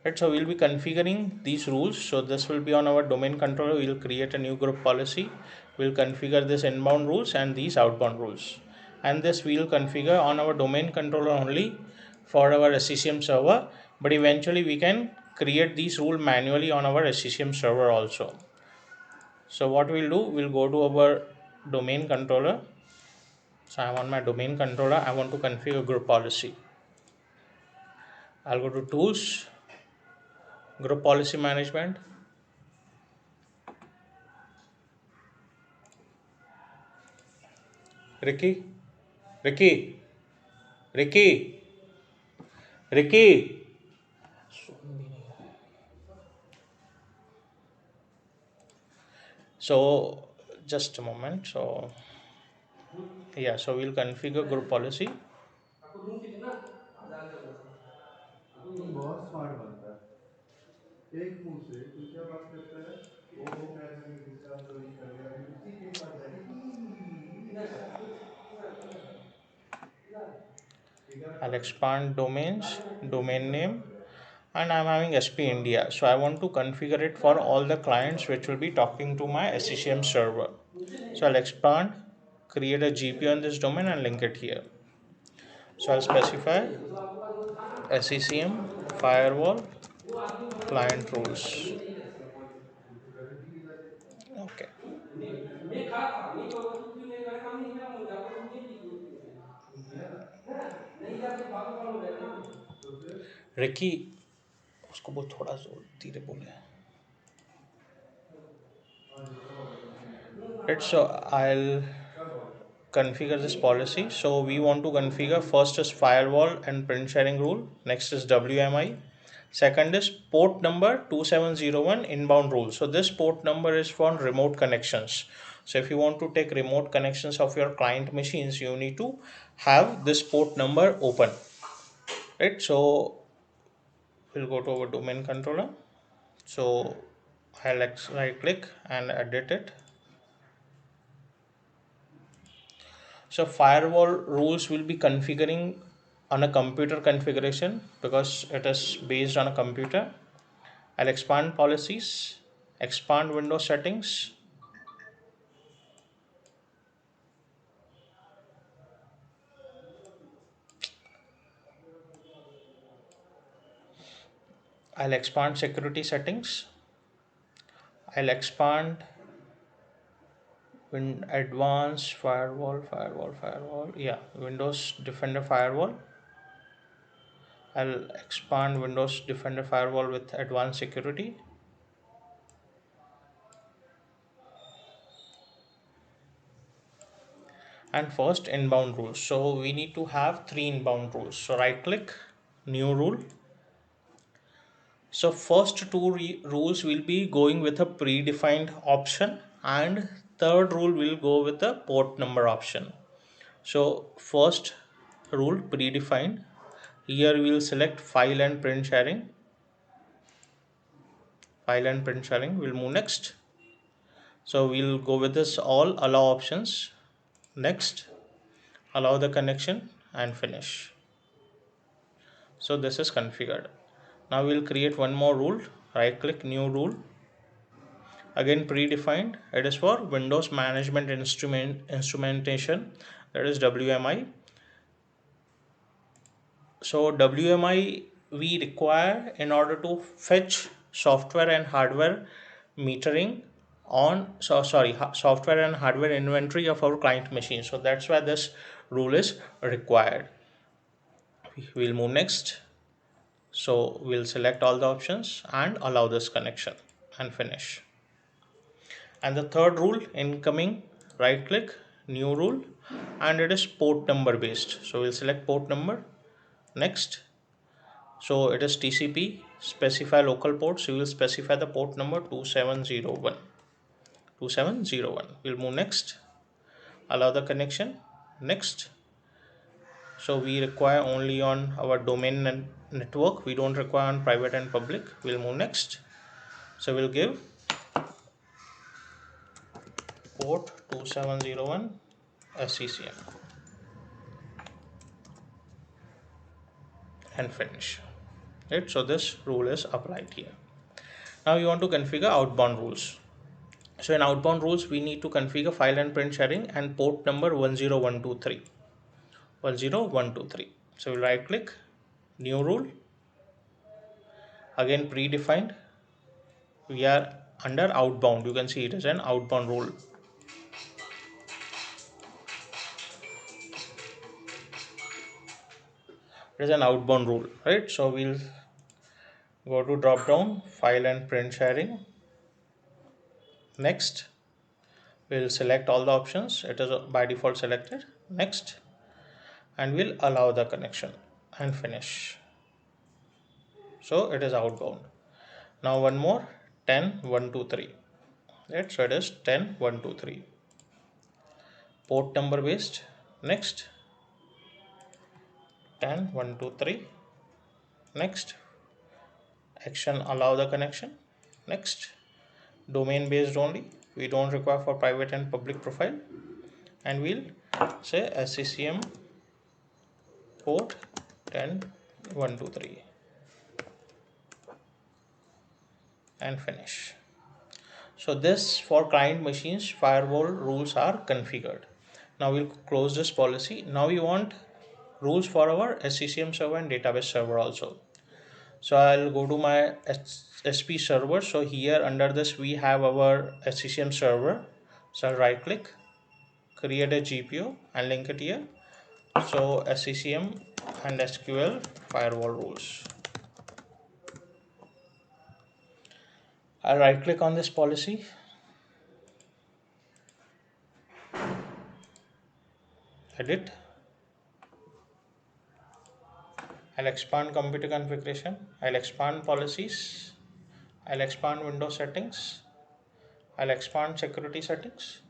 Right, so we'll be configuring these rules. So this will be on our domain controller. We'll create a new group policy. We'll configure this inbound rules and these outbound rules. And this we'll configure on our domain controller only for our SCCM server. But eventually we can create these rules manually on our SCCM server also. So what we'll do, we'll go to our domain controller. So I'm on my domain controller. I want to configure group policy. I'll go to tools, group policy management. Ricky, Ricky, Ricky, Ricky. So just a moment. So yeah, so we'll configure group policy. तुम बहुत smart बनता है एक मुंह से तू क्या बात करता है वो कैसा कि किसका चोरी कर लिया फिर उसी के पास I'll expand domains, domain name, and I'm having SP India. So I want to configure it for all the clients which will be talking to my SCCM server. So I'll expand, create a GP on this domain and link it here. So I'll specify SCCM firewall client rules. Okay. Ricky उसको बहुत थोड़ा जोर धीरे बोले. Right, so I'll configure this policy. So we want to configure first is firewall and print sharing rule, next is WMI, second is port number 2701 inbound rule. So this port number is for remote connections. So if you want to take remote connections of your client machines, you need to have this port number open. Right, so we'll go to our domain controller. So I'll right click and edit it. So firewall rules will be configuring on a computer configuration because it is based on a computer. I'll expand policies, expand Windows settings. I'll expand security settings. I'll expand advanced firewall. Yeah, Windows Defender firewall. I'll expand Windows Defender firewall with advanced security. And first inbound rules. So we need to have 3 inbound rules. So right click, new rule. So first two rules will be going with a predefined option and third rule will go with a port number option. So first rule predefined, here we will select file and print sharing. File and print sharing, we'll move next. So we'll go with this all allow options. Next, allow the connection and finish. So this is configured. Now we'll create one more rule. Right click, new rule. Again predefined. It is for Windows Management Instrumentation. That is WMI. So WMI we require in order to fetch software and hardware metering on software and hardware inventory of our client machine. So that's why this rule is required. We'll move next. So we'll select all the options and allow this connection and finish. And the third rule incoming, right click, new rule, and it is port number based. So we'll select port number. Next, so it is TCP, specify local ports. We will specify the port number 2701. 2701. We'll move next, allow the connection. Next, so we require only on our domain and network, we don't require on private and public. We'll move next. So we'll give port 2701 SCCM and finish. right? So this rule is applied here. Now you want to configure outbound rules. So in outbound rules, we need to configure file and print sharing and port number 10123. 10123. So we'll right click, new rule, again predefined. We are under outbound. You can see it is an outbound rule. It is an outbound rule, right? So we'll go to drop down, file and print sharing. Next, we'll select all the options. It is by default selected. Next, and we'll allow the connection and finish. So it is outbound. Now one more, 10.1.2.3. Right, so it is 10.1.2.3. Port number based. Next, 10.1.2.3. Next, action allow the connection. Next, domain based only. We don't require for private and public profile. And we'll say SCCM port 10.1.2.3 and finish. So this for client machines firewall rules are configured. Now we'll close this policy. Now we want rules for our SCCM server and database server also. So I'll go to my SP server. So here under this we have our SCCM server. So I'll right click, create a GPO and link it here. So SCCM and SQL firewall rules. I'll right click on this policy, edit. I'll expand computer configuration. I'll expand policies. I'll expand Windows settings. I'll expand security settings.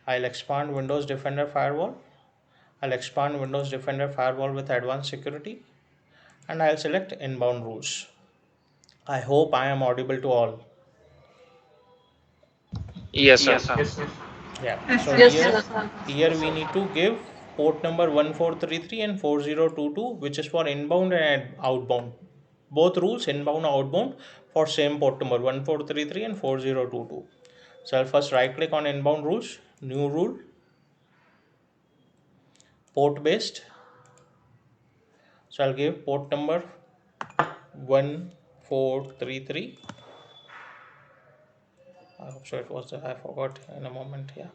I'll expand Windows Defender Firewall. I'll expand Windows Defender Firewall with advanced security. And I'll select inbound rules. I hope I am audible to all. Yes, sir. Yeah. So Yes, here we need to give port number 1433 and 4022, which is for inbound and outbound. Both rules, inbound and outbound, for same port number 1433 and 4022. So I'll first right click on inbound rules, new rule, port based. So I'll give port number 1433. I hope so it was there. I forgot in a moment. Yeah,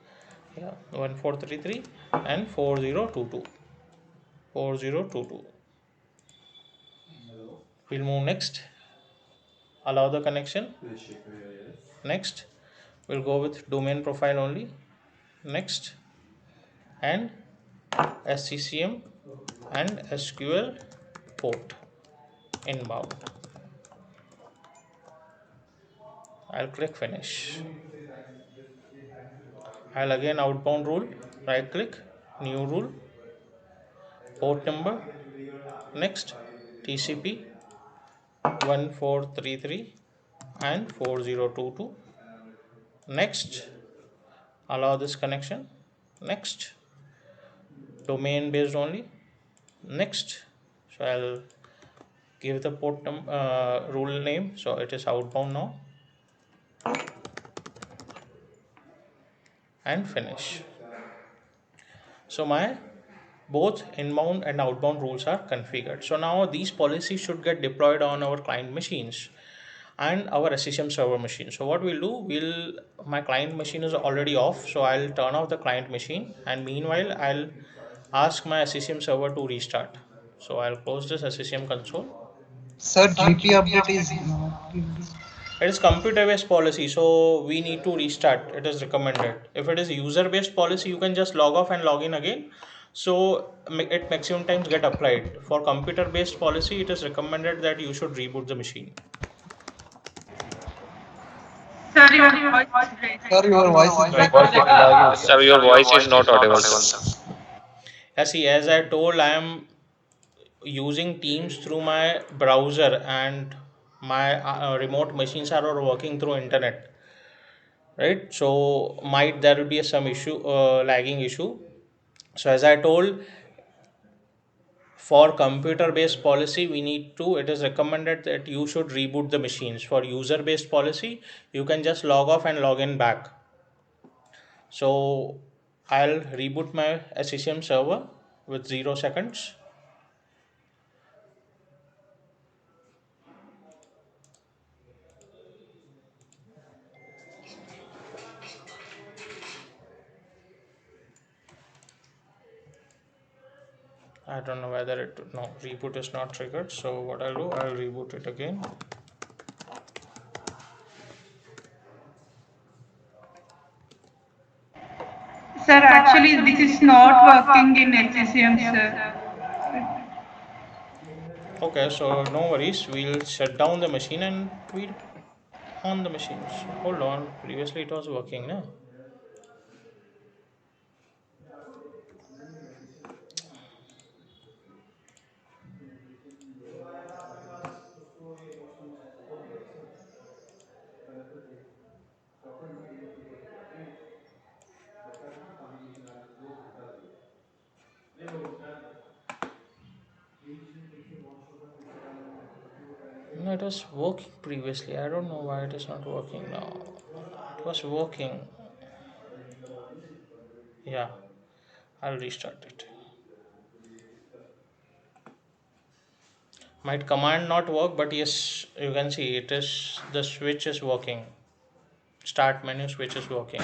1433 and 4022. 4022. We'll move next. Allow the connection. Next, we'll go with domain profile only. Next, and SCCM and SQL port inbound. I'll click finish. I'll again outbound rule, right click, new rule, port number. Next, TCP 1433 and 4022. Next, allow this connection. Next, domain based only. Next, so I'll give the port rule name. So it is outbound now. And finish. So my both inbound and outbound rules are configured. So now these policies should get deployed on our client machines and our SCCM server machine. So what we'll do, my client machine is already off, so I'll turn off the client machine, and meanwhile I'll ask my SCCM server to restart. So I'll close this SCCM console. sir, GP update is not given. It is computer based policy, so we need to restart. It is recommended. If it is user based policy, you can just log off and log in again. So at maximum times get applied. For computer based policy, it is recommended that you should reboot the machine. Sir, your voice is breaking. Sir, your voice is not audible, sir. See, as I told, I am using Teams through my browser, and my remote machines are working through internet, right? So might there will be some issue, lagging issue. So as I told, for computer based policy, we need to, it is recommended that you should reboot the machines. For user based policy, you can just log off and log in back. So I'll reboot my SCCM server with 0 seconds. I don't know whether it, no, reboot is not triggered. So what I'll do, I'll reboot it again. Sir, actually, this is not working in HCM, sir. Okay, so no worries. We'll shut down the machine and we'll on the machines. Hold on. Previously it was working, no? No, it was working previously. I don't know why it is not working now. It was working. Yeah, I'll restart it. Might command not work, but yes, you can see it is, the switch is working. Start menu switch is working.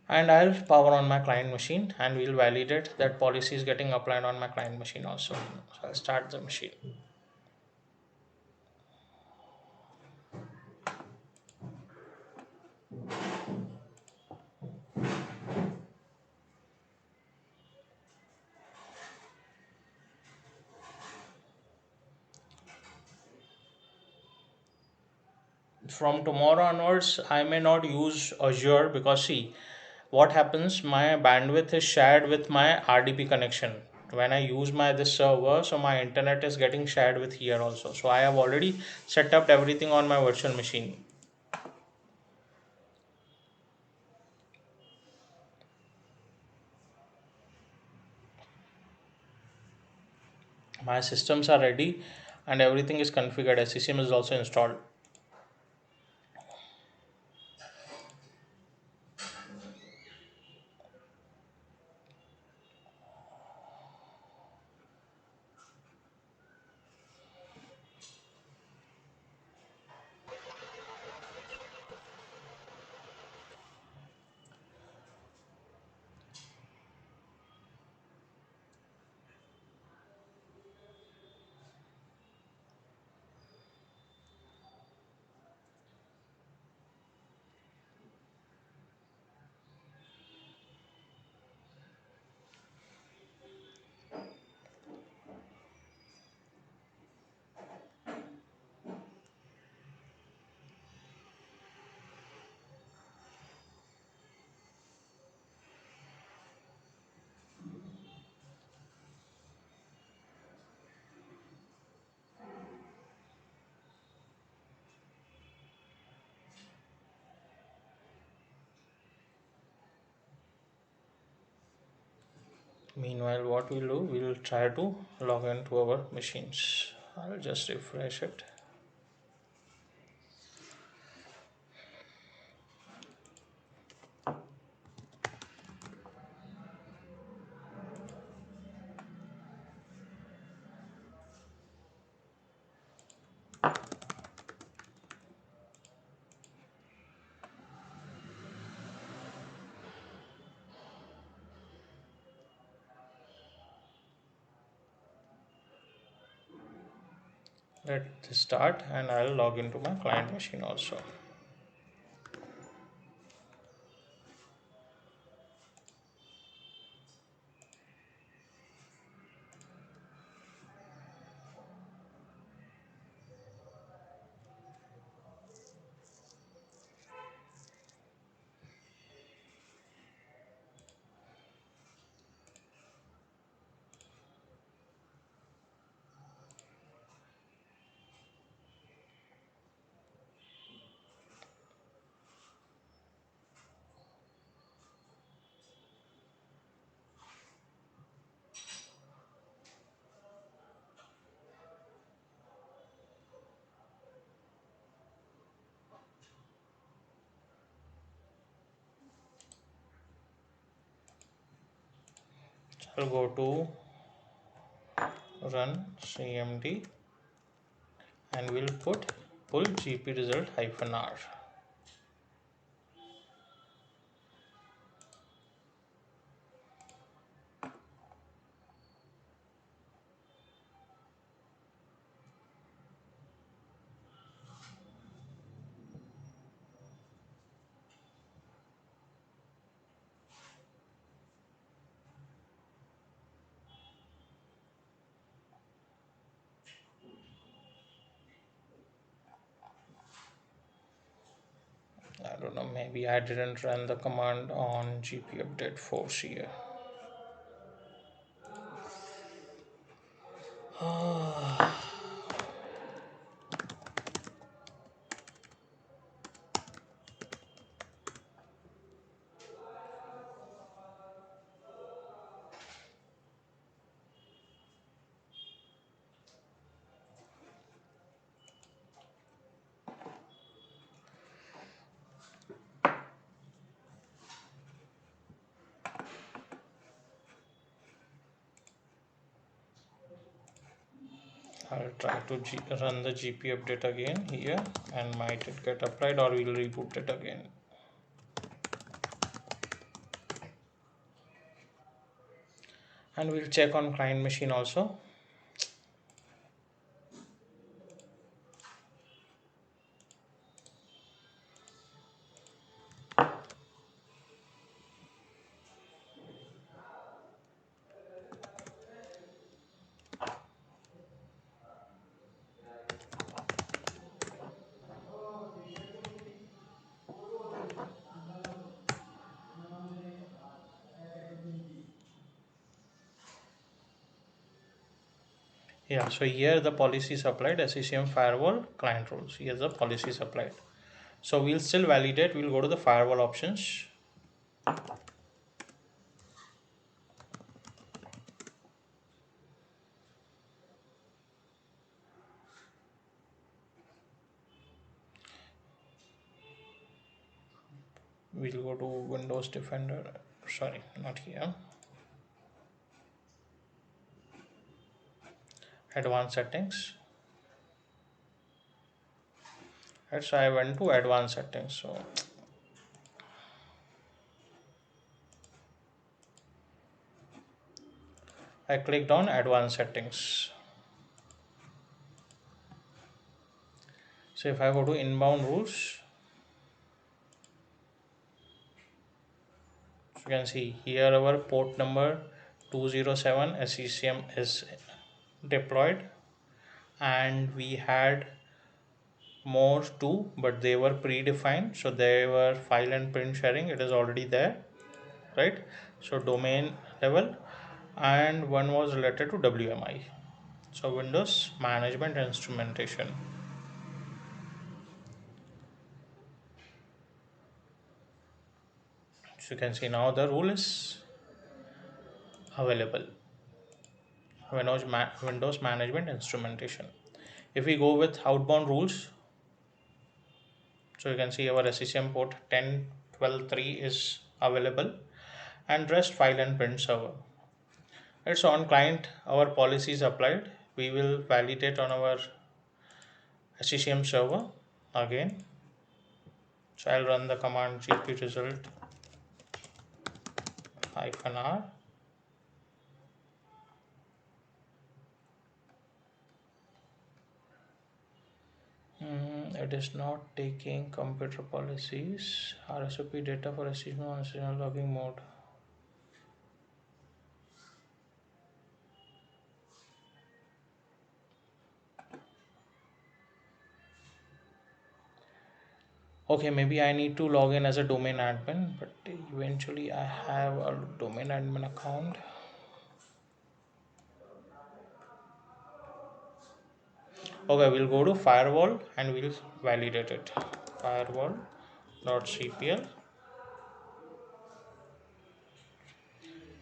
And I'll power on my client machine and we'll validate that policy is getting applied on my client machine also. So I'll start the machine. From tomorrow onwards, I may not use Azure because see what happens, my bandwidth is shared with my RDP connection. When I use my this server, so my internet is getting shared with here also. So I have already set up everything on my virtual machine. My systems are ready and everything is configured. SCCM is also installed. Meanwhile, what we'll do, we'll try to log into our machines. I'll just refresh it. Let this start and I'll log into my client machine also. We'll go to run cmd and we'll put pull gp result -r. I don't know, maybe I didn't run the command on gp update force here. I'll try to run the gp update again here, and might it get applied, or we'll reboot it again. And we'll check on client machine also. Yeah, so here the policy is applied, SCCM firewall client rules. Here's the policy is applied. So we'll still validate. We'll go to the firewall options. We'll go to Windows Defender. Sorry, not here. Advanced settings. Right, so I went to advanced settings. So I clicked on advanced settings. So if I go to inbound rules, you can see here our port number 207 SCCM is deployed, and we had more too, but they were predefined, so they were file and print sharing, it is already there, right? So domain level, and one was related to WMI, so Windows management instrumentation. So you can see now the rule is available, Windows management instrumentation. If we go with outbound rules, so you can see our SCCM port 10.12.3 is available, and rest file and print server. It's on client, our policy is applied. We will validate on our SCCM server again. So I'll run the command gp result -r. It is not taking computer policies, RSOP data for SCCM on signal logging mode. Okay, maybe I need to log in as a domain admin, but eventually I have a domain admin account. Okay, we'll go to firewall and we'll validate it. Firewall.cpl,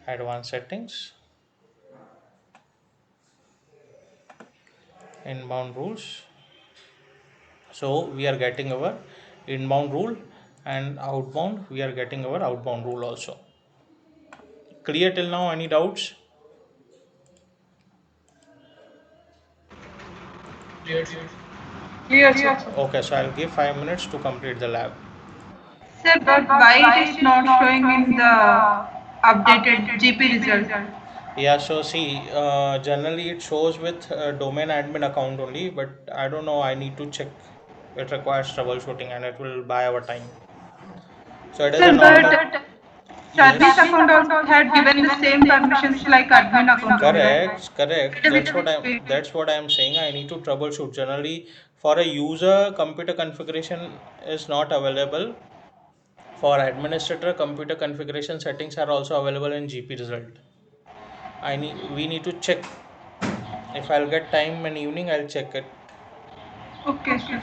advanced settings, inbound rules. So we are getting our inbound rule, and outbound we are getting our outbound rule also. Clear till now? Any doubts? Clear, sir. Okay, so I'll give 5 minutes to complete the lab. Sir, but why it is not showing in the updated GP result? Yeah, so see, generally it shows with domain admin account only, but I don't know, I need to check. It requires troubleshooting and it will buy our time. So it is a Sir, normal. but service Yes. account also had given the same permissions like admin account only, right? Correct, correct. With the That's what I'm saying. I need to troubleshoot. Generally, for a user, computer configuration is not available. For administrator, computer configuration settings are also available in GP result. We need to check. If I'll get time in evening, I'll check it. Okay, sir.